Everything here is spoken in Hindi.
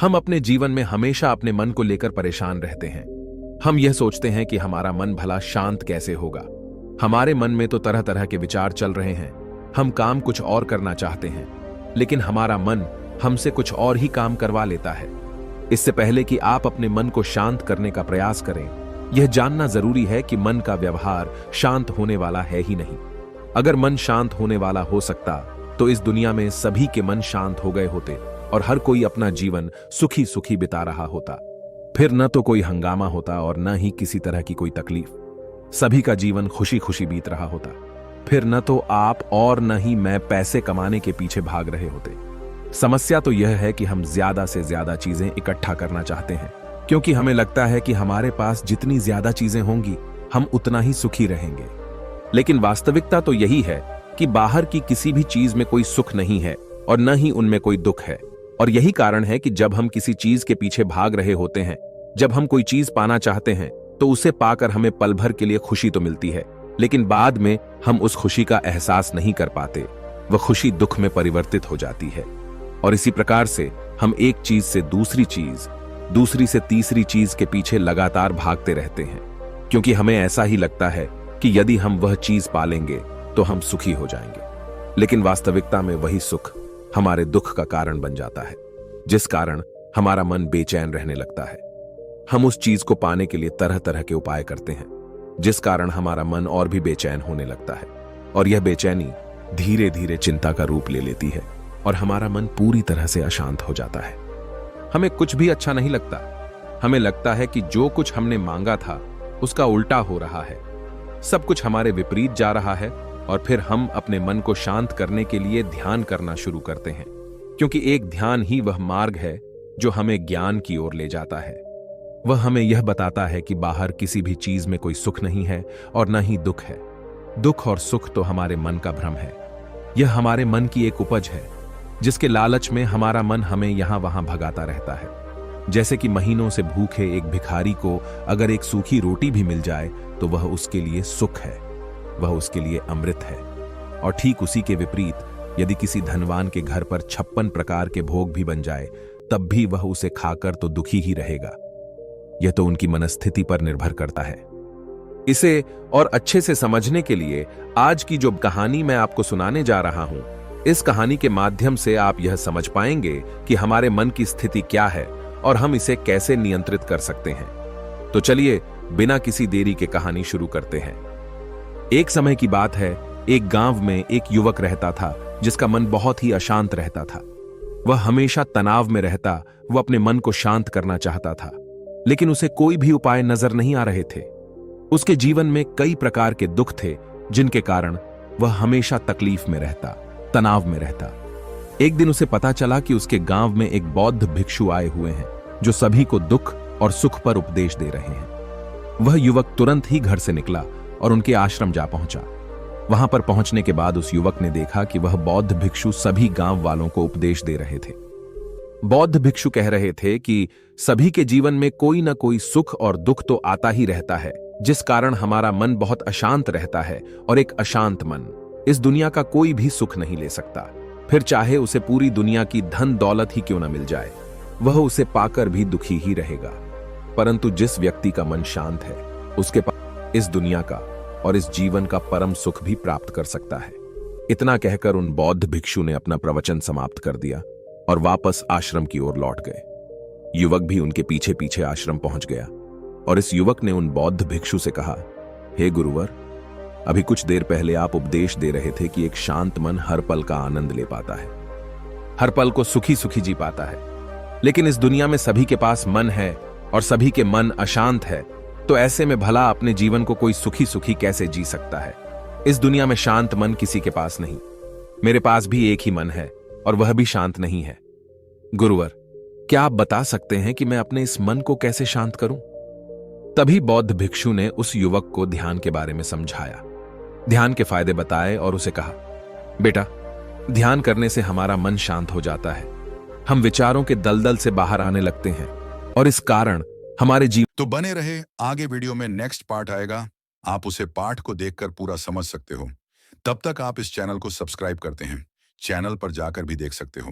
हम अपने जीवन में हमेशा अपने मन को लेकर परेशान रहते हैं। हम यह सोचते हैं कि हमारा मन भला शांत कैसे होगा। हमारे मन में तो तरह तरह के विचार चल रहे हैं। हम काम कुछ और करना चाहते हैं, लेकिन हमारा मन हमसे कुछ और ही काम करवा लेता है। इससे पहले कि आप अपने मन को शांत करने का प्रयास करें, यह जानना जरूरी है कि मन का व्यवहार शांत होने वाला है ही नहीं। अगर मन शांत होने वाला हो सकता तो इस दुनिया में सभी के मन शांत हो गए होते और हर कोई अपना जीवन सुखी सुखी बिता रहा होता। फिर न तो कोई हंगामा होता और न ही किसी तरह की कोई तकलीफ। सभी का जीवन खुशी खुशी बीत रहा होता। फिर न तो आप और न ही मैं पैसे कमाने के पीछे भाग रहे होते। समस्या तो यह है कि हम ज्यादा से ज्यादा चीजें इकट्ठा करना चाहते हैं, क्योंकि हमें लगता है कि हमारे पास जितनी ज्यादा चीजें होंगी हम उतना ही सुखी रहेंगे। लेकिन वास्तविकता तो यही है कि बाहर की किसी भी चीज में कोई सुख नहीं है और न ही उनमें कोई दुख है। और यही कारण है कि जब हम किसी चीज के पीछे भाग रहे होते हैं, जब हम कोई चीज पाना चाहते हैं, तो उसे पाकर हमें पल भर के लिए खुशी तो मिलती है, लेकिन बाद में हम उस खुशी का एहसास नहीं कर पाते। वह खुशी दुख में परिवर्तित हो जाती है। और इसी प्रकार से हम एक चीज से दूसरी चीज, दूसरी से तीसरी चीज के पीछे लगातार भागते रहते हैं, क्योंकि हमें ऐसा ही लगता है कि यदि हम वह चीज पालेंगे तो हम सुखी हो जाएंगे। लेकिन वास्तविकता में वही सुख हमारे दुख का कारण बन जाता है, जिस कारण हमारा मन बेचैन रहने लगता है। हम उस चीज को पाने के लिए तरह तरह के उपाय करते हैं, जिस कारण हमारा मन और भी बेचैन होने लगता है। और यह बेचैनी धीरे धीरे चिंता का रूप ले लेती है और हमारा मन पूरी तरह से अशांत हो जाता है। हमें कुछ भी अच्छा नहीं लगता। हमें लगता है कि जो कुछ हमने मांगा था उसका उल्टा हो रहा है। सब कुछ हमारे विपरीत जा रहा है। और फिर हम अपने मन को शांत करने के लिए ध्यान करना शुरू करते हैं, क्योंकि एक ध्यान ही वह मार्ग है जो हमें ज्ञान की ओर ले जाता है। वह हमें यह बताता है कि बाहर किसी भी चीज में कोई सुख नहीं है और न ही दुख है। दुख और सुख तो हमारे मन का भ्रम है। यह हमारे मन की एक उपज है, जिसके लालच में हमारा मन हमें यहां वहां भगाता रहता है। जैसे कि महीनों से भूखे एक भिखारी को अगर एक सूखी रोटी भी मिल जाए तो वह उसके लिए सुख है, वह उसके लिए अमृत है। और ठीक उसी के विपरीत यदि किसी धनवान के घर पर 56 प्रकार के भोग भी बन जाए, तब भी वह उसे खाकर तो दुखी ही रहेगा। यह तो उनकी मनस्थिति पर निर्भर करता है। इसे और अच्छे से समझने के लिए आज की जो कहानी मैं आपको सुनाने जा रहा हूं, इस कहानी के माध्यम से आप यह समझ पाएंगे कि हमारे मन की स्थिति क्या है और हम इसे कैसे नियंत्रित कर सकते हैं। तो चलिए बिना किसी देरी के कहानी शुरू करते हैं। एक समय की बात है, एक गांव में एक युवक रहता था जिसका मन बहुत ही अशांत रहता था। वह हमेशा तनाव में रहता। वह अपने मन को शांत करना चाहता था, लेकिन उसे कोई भी उपाय नजर नहीं आ रहे थे। उसके जीवन में कई प्रकार के दुख थे, जिनके कारण वह हमेशा तकलीफ में रहता, तनाव में रहता। एक दिन उसे पता चला कि उसके गांव में एक बौद्ध भिक्षु आए हुए हैं, जो सभी को दुख और सुख पर उपदेश दे रहे हैं। वह युवक तुरंत ही घर से निकला और उनके आश्रम जा पहुंचा। वहां पर पहुंचने के बाद उस युवक ने देखा कि वह बौद्ध भिक्षु सभी गांव वालों को उपदेश दे रहे थे। बौद्ध भिक्षु कह रहे थे कि सभी के जीवन में कोई ना कोई सुख और दुख तो आता ही रहता है, जिस कारण हमारा मन बहुत अशांत रहता है। और एक अशांत मन इस दुनिया का कोई भी सुख नहीं ले सकता, फिर चाहे उसे पूरी दुनिया की धन दौलत ही क्यों न मिल जाए, वह उसे पाकर भी दुखी ही रहेगा। परंतु जिस व्यक्ति का मन शांत है, उसके पास इस दुनिया का और इस जीवन का परम सुख भी प्राप्त कर सकता है। इतना कहकर उन बौद्ध भिक्षु ने अपना प्रवचन समाप्त कर दिया और वापस आश्रम की ओर लौट गए। युवक भी उनके पीछे पीछे आश्रम पहुंच गया और इस युवक ने उन बौद्ध भिक्षु से कहा, हे गुरुवर, अभी कुछ देर पहले आप उपदेश दे रहे थे कि एक शांत मन हर पल का आनंद ले पाता है, हर पल को सुखी सुखी जी पाता है। लेकिन इस दुनिया में सभी के पास मन है और सभी के मन अशांत है, तो ऐसे में भला अपने जीवन को कोई सुखी सुखी कैसे जी सकता है। इस दुनिया में शांत मन किसी के पास नहीं। मेरे पास भी एक ही मन है और वह भी शांत नहीं है। गुरुवर, क्या आप बता सकते हैं कि मैं अपने इस मन को कैसे शांत करूं? तभी बौद्ध भिक्षु ने उस युवक को ध्यान के बारे में समझाया, ध्यान के फायदे बताए और उसे कहा, बेटा, ध्यान करने से हमारा मन शांत हो जाता है। हम विचारों के दलदल से बाहर आने लगते हैं और इस कारण हमारे जीवन। तो बने रहे, आगे वीडियो में नेक्स्ट पार्ट आएगा। आप उसे पार्ट को देखकर पूरा समझ सकते हो। तब तक आप इस चैनल को सब्सक्राइब करते हैं, चैनल पर जाकर भी देख सकते हो।